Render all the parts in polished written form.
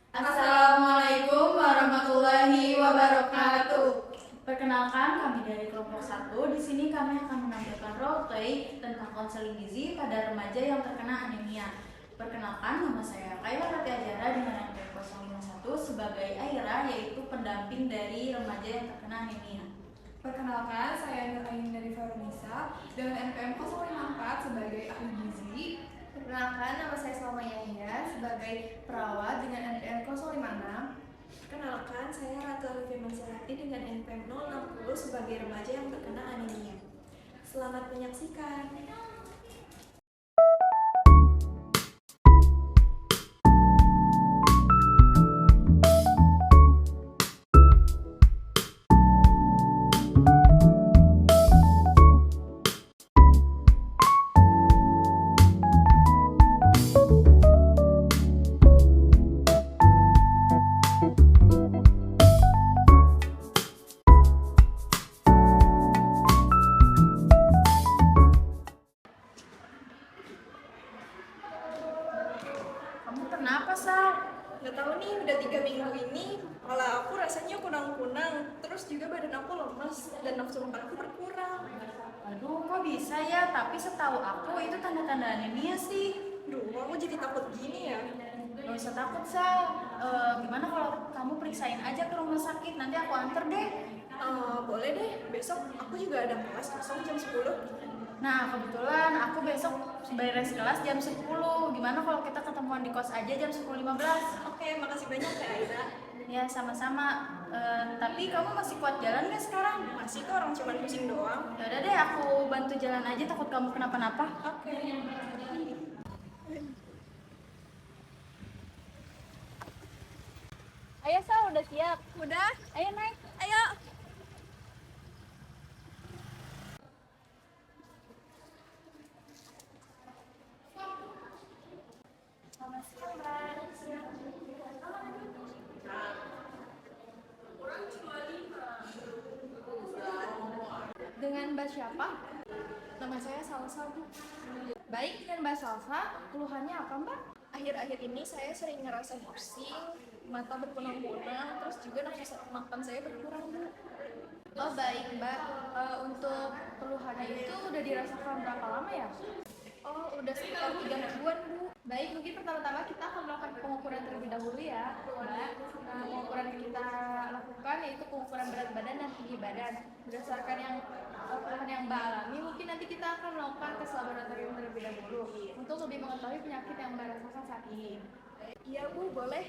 Assalamualaikum warahmatullahi wabarakatuh. Perkenalkan, kami dari kelompok 1. Di sini kami akan menampilkan role play tentang konseling gizi pada remaja yang terkena anemia. Perkenalkan, nama saya Kayla Rati Ajara dengan NPM 051 sebagai Aira, yaitu pendamping dari remaja yang terkena anemia. Perkenalkan, saya Nur Ain dari Farunisa dengan NPM 054 sebagai ahli gizi. Perkenalkan, nama saya Salma Yahya sebagai perawat dengan NPM 056. Perkenalkan, saya Ratu Alifia Mansyarati dengan NPM 060 sebagai remaja yang terkena anemia. Selamat menyaksikan. Kamu kenapa, Sal? Gak tahu nih, udah 3 minggu ini kepala aku rasanya kunang-kunang, terus juga badan aku lemas dan nafsu makan aku berkurang. Aduh, kok bisa ya? Tapi setahu aku itu tanda-tanda anemia sih. Duh, aku jadi takut gini ya. Gak usah takut, Sal. Gimana kalau kamu periksain aja ke rumah sakit? Nanti aku anter deh. Boleh deh, besok aku juga ada kelas kosong jam 10. Nah, kebetulan aku besok beres kelas jam 10. Gimana kalau kita ketemuan di kos aja jam 10.15? Oke, makasih banyak ya Aira. Ya, sama-sama. Tapi kamu masih kuat jalan nggak sekarang? Masih kok, orang cuman pusing doang. Ya udah deh, aku bantu jalan aja, takut kamu kenapa-napa. Oke. Ayo Sal, udah siap? Udah? Ayo naik. Ayo. Dengan Mbak siapa? Nama saya Salsa, Bu. Baik, dengan Mbak Salsa, keluhannya apa Mbak? Akhir-akhir ini saya sering ngerasa pusing, mata berkunang-kunang, terus juga nafsu makan saya berkurang, Bu. Oh baik Mbak, untuk keluhannya itu udah dirasakan berapa lama ya? Oh, udah sekitar 3 mingguan, Bu. Baik, mungkin pertama-tama kita akan melakukan pengukuran terlebih dahulu ya Mbak. Pengukuran yang kita lakukan yaitu pengukuran berat badan dan tinggi badan. Berdasarkan yang keluhan yang Mbak alami, mungkin nanti kita akan melakukan tes laboratorium terlebih dahulu untuk lebih mengetahui penyakit yang Mbak rasakan saat ini. Iya, Bu, boleh.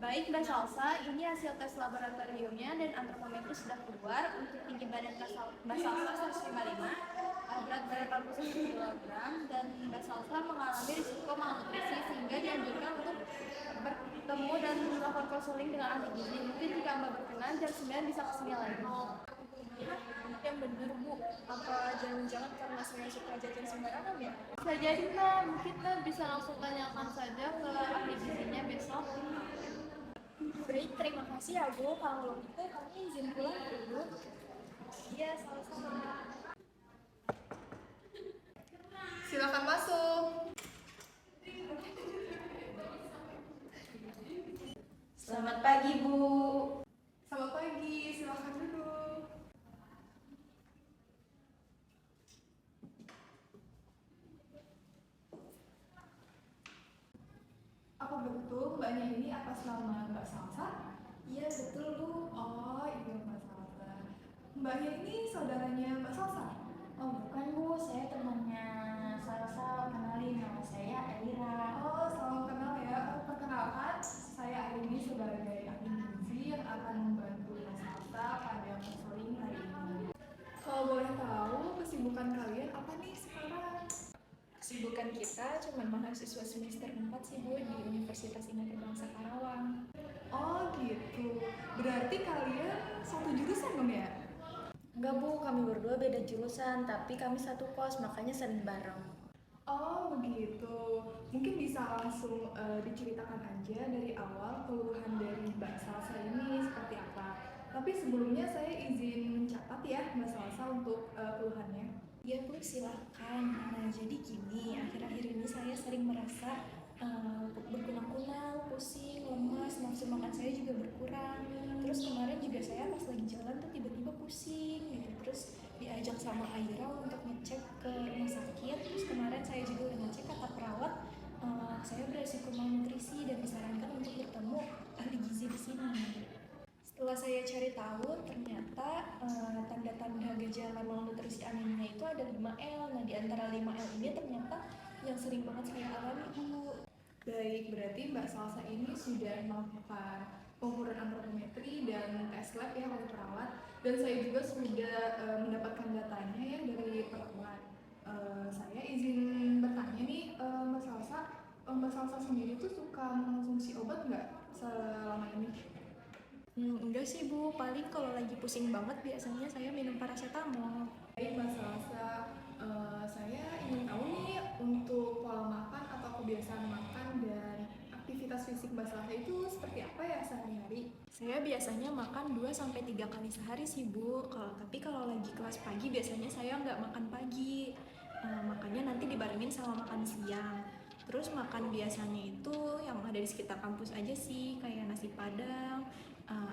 Baik Mbak Salsa, ini hasil tes laboratoriumnya dan antropometri sudah keluar. Untuk tinggi badan Mbak Salsa 155, berat badan 41 kg, dan Mbak Salsa mengalami risiko malnutrisi sehingga dianjurkan untuk bertemu dan melakukan konseling dengan ahli gizi. Mungkin jika Mbak berkenan, jam 9 bisa kesini lagi. Yang bener, Bu. Apa jangan-jangan karena saya suka jajan sembarangan ya? Bisa jadi Mbak, mungkin Mbak bisa langsung tanyakan saja ke ahli gizinya besok. Baik, terima kasih ya, Bu. Kalau gitu kami izin pulang dulu. Iya, sama-sama. Silakan masuk. Selamat pagi, Bu. Selamat pagi, silakan duduk. Apa betul mbaknya ini atas nama Mbak Salsa? Iya, betul, Bu. Oh iya Mbak Salsa. Mbaknya ini saudaranya Mbak Salsa? Oh, bukan, Bu. Saya temannya Salsa. Kenalin, nama saya Aira. Oh, salam kenal ya. Perkenalkan, saya Aini sebagai ahli gizi yang akan membantu Mbak Salsa pada konseling hari ini. Kalau boleh tahu, kesibukan kalian apa nih sekarang? Kesibukan kita cuma mahasiswa semester 4 sih, Bu, di Universitas Indonesia Bangsa Karawang. Oh gitu, berarti kalian satu jurusan dong ya? Enggak Bu, kami berdua beda jurusan, tapi kami satu kos, makanya sering bareng. Oh begitu, mungkin bisa langsung diceritakan aja dari awal keluhan dari Mbak Salsa ini seperti apa. Tapi sebelumnya saya izin mencatat ya Mbak Salsa untuk keluhannya. Ya Bu, silahkan. Nah, jadi gini, akhir-akhir ini saya sering merasa berkunang-kunang, pusing, lemas, nafsu makan saya juga berkurang. Terus kemarin juga saya pas lagi jalan tuh tiba-tiba pusing gitu. Terus diajak sama Aira untuk ngecek ke rumah sakit. Terus kemarin saya juga udah ngecek kata perawat, saya beresiko malnutrisi dan disarankan untuk bertemu ahli gizi di sini. Setelah saya cari tahu, ternyata tanda-tanda gejala malnutrisi anemia itu ada 5L. Nah, di antara 5L ini ternyata yang sering banget saya alami, Bu. Baik, berarti Mbak Salsa ini sudah melakukan pengukuran antropometri dan tes lab ya oleh perawat. Dan saya juga sudah mendapatkan datanya ya dari perawat. Saya izin bertanya nih, Mbak Salsa sendiri tuh suka mengonsumsi obat nggak selama ini? Enggak sih Bu, paling kalau lagi pusing banget biasanya saya minum paracetamol. Baik Mbak Salsa, saya ingin tahu nih untuk pola makan atau kebiasaan makan dan aktivitas fisik Mbak Salsa itu seperti apa ya sehari-hari? Saya biasanya makan 2 sampai 3 kali sehari sih Bu. Tapi kalau lagi kelas pagi biasanya saya nggak makan pagi. Makannya nanti dibarengin sama makan siang. Terus makan biasanya itu yang ada di sekitar kampus aja sih, kayak nasi padang,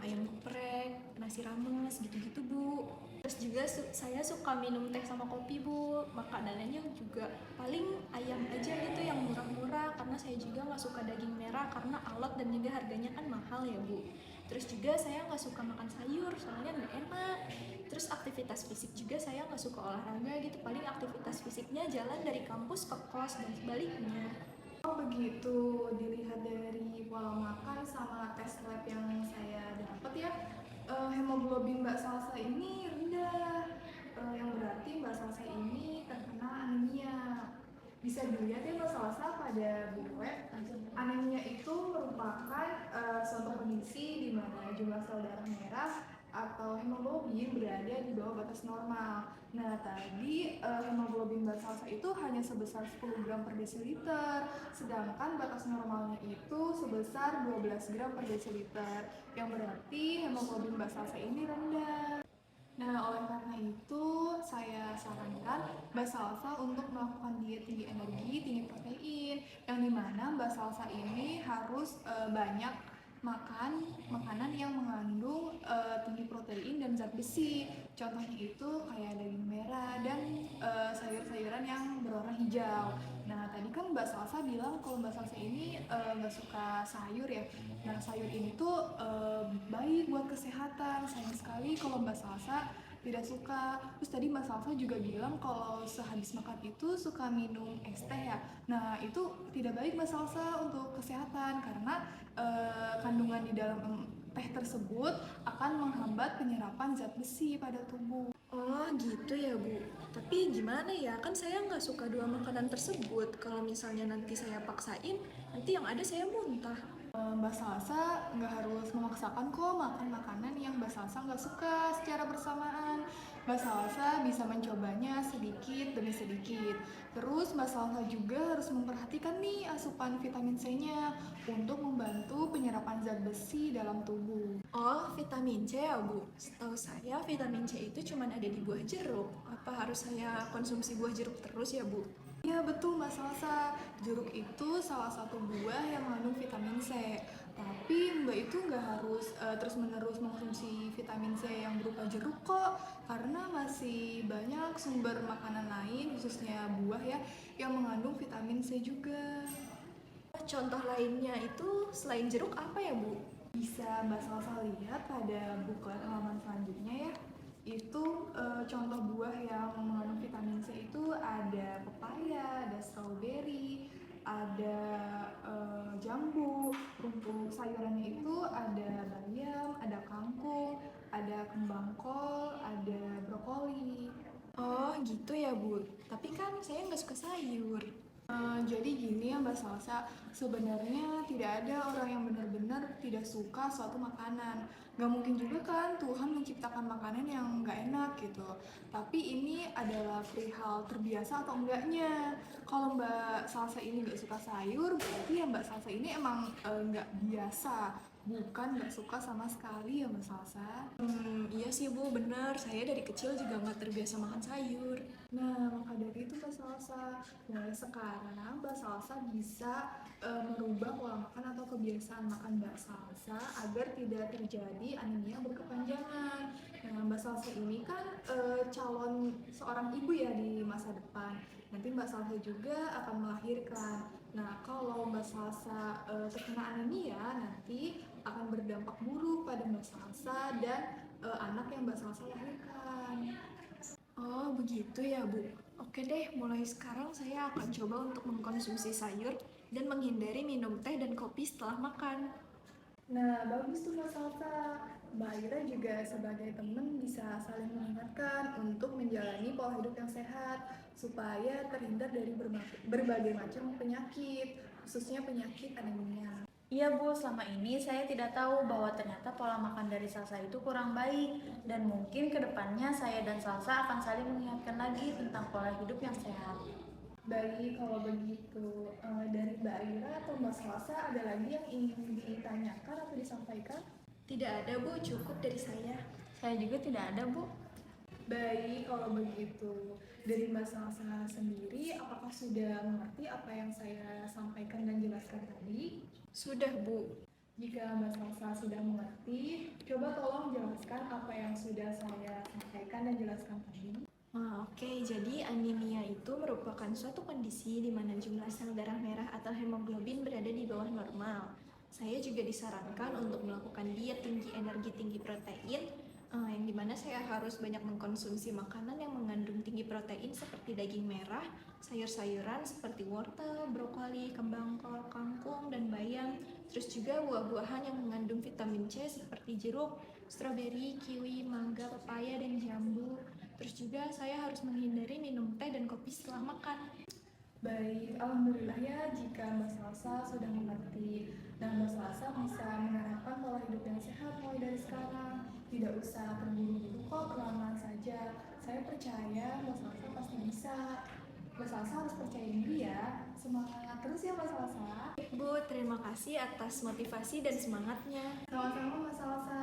ayam geprek, nasi rames gitu-gitu Bu. Terus juga saya suka minum teh sama kopi Bu. Makanannya juga paling ayam aja gitu yang murah-murah, karena saya juga nggak suka daging merah karena alot dan juga harganya kan mahal ya Bu. Terus juga saya nggak suka makan sayur soalnya nggak enak. Terus aktivitas fisik juga saya nggak suka olahraga gitu, paling aktivitas fisiknya jalan dari kampus ke kos dan sebaliknya. Oh begitu, dilihat dari pola makan sama tes lab yang saya dapat ya, hemoglobin Mbak Salsa ini rendah, yang berarti Mbak Salsa ini terkena anemia. Bisa dilihat ya Mbak Salsa pada buku web, anemia itu merupakan suatu kondisi di mana jumlah sel darah merah atau hemoglobin berada di bawah batas normal. Nah, tadi hemoglobin Mbak Salsa itu hanya sebesar 10 gram per desiliter, sedangkan batas normalnya itu sebesar 12 gram per desiliter, yang berarti hemoglobin Mbak Salsa ini rendah. Nah, oleh karena itu, saya sarankan Mbak Salsa untuk melakukan diet tinggi energi, tinggi protein, yang dimana Mbak Salsa ini harus banyak makan makanan yang mengandung tinggi protein dan zat besi. Contohnya itu kayak daging merah dan sayur-sayuran yang berwarna hijau. Nah, tadi kan Mbak Salsa bilang kalau Mbak Salsa ini nggak suka sayur ya. Nah, sayur ini tuh baik buat kesehatan. Sayang sekali kalau Mbak Salsa tidak suka. Terus tadi Mbak Salsa juga bilang kalau sehabis makan itu suka minum es teh ya. Nah, itu tidak baik Mbak Salsa untuk kesehatan karena kandungan di dalam teh tersebut akan menghambat penyerapan zat besi pada tubuh. Oh gitu ya Bu. Tapi gimana ya, kan saya nggak suka dua makanan tersebut. Kalau misalnya nanti saya paksain, nanti yang ada saya muntah. Mbak Salsa nggak harus memaksakan kok makan makanan yang Mbak Salsa nggak suka secara bersamaan. Mbak Salsa bisa mencobanya sedikit demi sedikit. Terus Mbak Salsa juga harus memperhatikan nih asupan vitamin C-nya untuk membantu penyerapan zat besi dalam tubuh. Oh, vitamin C ya Bu. Setahu saya vitamin C itu cuma ada di buah jeruk. Apa harus saya konsumsi buah jeruk terus ya Bu? Ya betul Mbak Salsa, jeruk itu salah satu buah yang mengandung vitamin C. Tapi Mbak itu nggak harus terus-menerus mengkonsumsi vitamin C yang berupa jeruk kok. Karena masih banyak sumber makanan lain, khususnya buah ya, yang mengandung vitamin C juga. Contoh lainnya itu selain jeruk apa ya Bu? Bisa Mbak Salsa lihat pada buklet halaman selanjutnya ya. Itu contoh buah yang mengandung vitamin C itu ada pepaya, ada strawberry, ada jambu. Untuk sayurannya itu ada bayam, ada kangkung, ada kembang kol, ada brokoli. Oh gitu ya Bu. Tapi kan saya nggak suka sayur. Jadi gini ya Mbak Salsa, sebenarnya tidak ada orang yang benar-benar tidak suka suatu makanan. Gak mungkin juga kan Tuhan menciptakan makanan yang gak enak gitu. Tapi ini adalah perihal terbiasa atau enggaknya. Kalau Mbak Salsa ini gak suka sayur, berarti ya Mbak Salsa ini emang gak biasa. Bukan gak suka sama sekali ya Mbak Salsa. Iya sih Bu, benar. Saya dari kecil juga nggak terbiasa makan sayur. Nah, maka dari itu Mbak Salsa, mulai sekarang Mbak Salsa bisa merubah pola makan atau kebiasaan makan Mbak Salsa agar tidak terjadi anemia berkepanjangan. Nah, Mbak Salsa ini kan calon seorang ibu ya di masa depan. Nanti Mbak Salsa juga akan melahirkan. Nah, kalau Mbak Salsa terkena anemia, nanti akan berdampak buruk pada Mbak Salsa dan anak yang Mbak Salsa lahirkan. Oh, begitu ya Bu. Oke deh, mulai sekarang saya akan coba untuk mengkonsumsi sayur dan menghindari minum teh dan kopi setelah makan. Nah, bagus tuh Mbak Salsa. Mbak Ira juga sebagai teman bisa saling mengingatkan untuk menjalani pola hidup yang sehat supaya terhindar dari berbagai macam penyakit, khususnya penyakit anemia. Iya Bu, selama ini saya tidak tahu bahwa ternyata pola makan dari Salsa itu kurang baik. Dan mungkin kedepannya saya dan Salsa akan saling mengingatkan lagi tentang pola hidup yang sehat. Baik, kalau begitu dari Mbak Ira atau Mbak Salsa ada lagi yang ingin ditanyakan atau disampaikan? Tidak ada Bu, cukup dari saya. Saya juga tidak ada Bu. Baik, kalau begitu dari Mbak Salsa sendiri, apakah sudah mengerti apa yang saya sampaikan dan jelaskan tadi? Sudah Bu. Jika Mbak Salsa sudah mengerti, coba tolong jelaskan apa yang sudah saya sampaikan dan jelaskan tadi. Oke, jadi anemia itu merupakan suatu kondisi di mana jumlah sel darah merah atau hemoglobin berada di bawah normal. Saya juga disarankan untuk melakukan diet tinggi energi tinggi protein, yang dimana saya harus banyak mengkonsumsi makanan yang mengandung tinggi protein seperti daging merah, sayur-sayuran seperti wortel, brokoli, kembang kol, kangkung, dan bayam, terus juga buah-buahan yang mengandung vitamin C seperti jeruk, stroberi, kiwi, mangga, pepaya, dan jambu. Terus juga saya harus menghindari minum teh dan kopi setelah makan. Baik, alhamdulillah ya jika Mbak Salsa sudah mengerti. Dan Mbak Salsa bisa menerapkan pola hidup yang sehat mulai dari sekarang. Tidak usah terburu-buru kok, perlahan saja. Saya percaya Mbak Salsa pasti bisa. Mbak Salsa harus percaya diri ya. Semangat terus ya Mbak Salsa. Bu, terima kasih atas motivasi dan semangatnya. Sama-sama Mbak Salsa.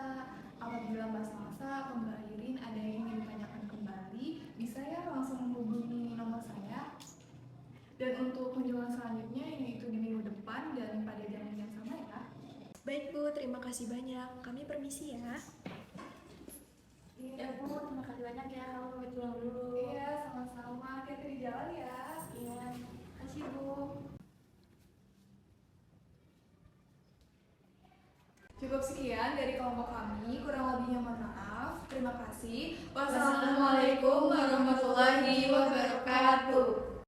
Apabila Mbak Salsa atau Mbak Irin ada yang ingin ditanyakan kembali, bisa ya langsung menghubungi nomor saya. Dan untuk kunjungan selanjutnya yaitu di minggu depan dan pada jam yang sama ya. Baik Bu, terima kasih banyak. Kami permisi ya. Ya Bu, terima kasih banyak ya. Kamu pamit pulang dulu. Iya, sama-sama. Hati-hati di jalan ya. Iya, kasih Bu. Cukup sekian dari kelompok kami, kurang lebihnya mohon maaf. Terima kasih. Wassalamualaikum warahmatullahi wabarakatuh.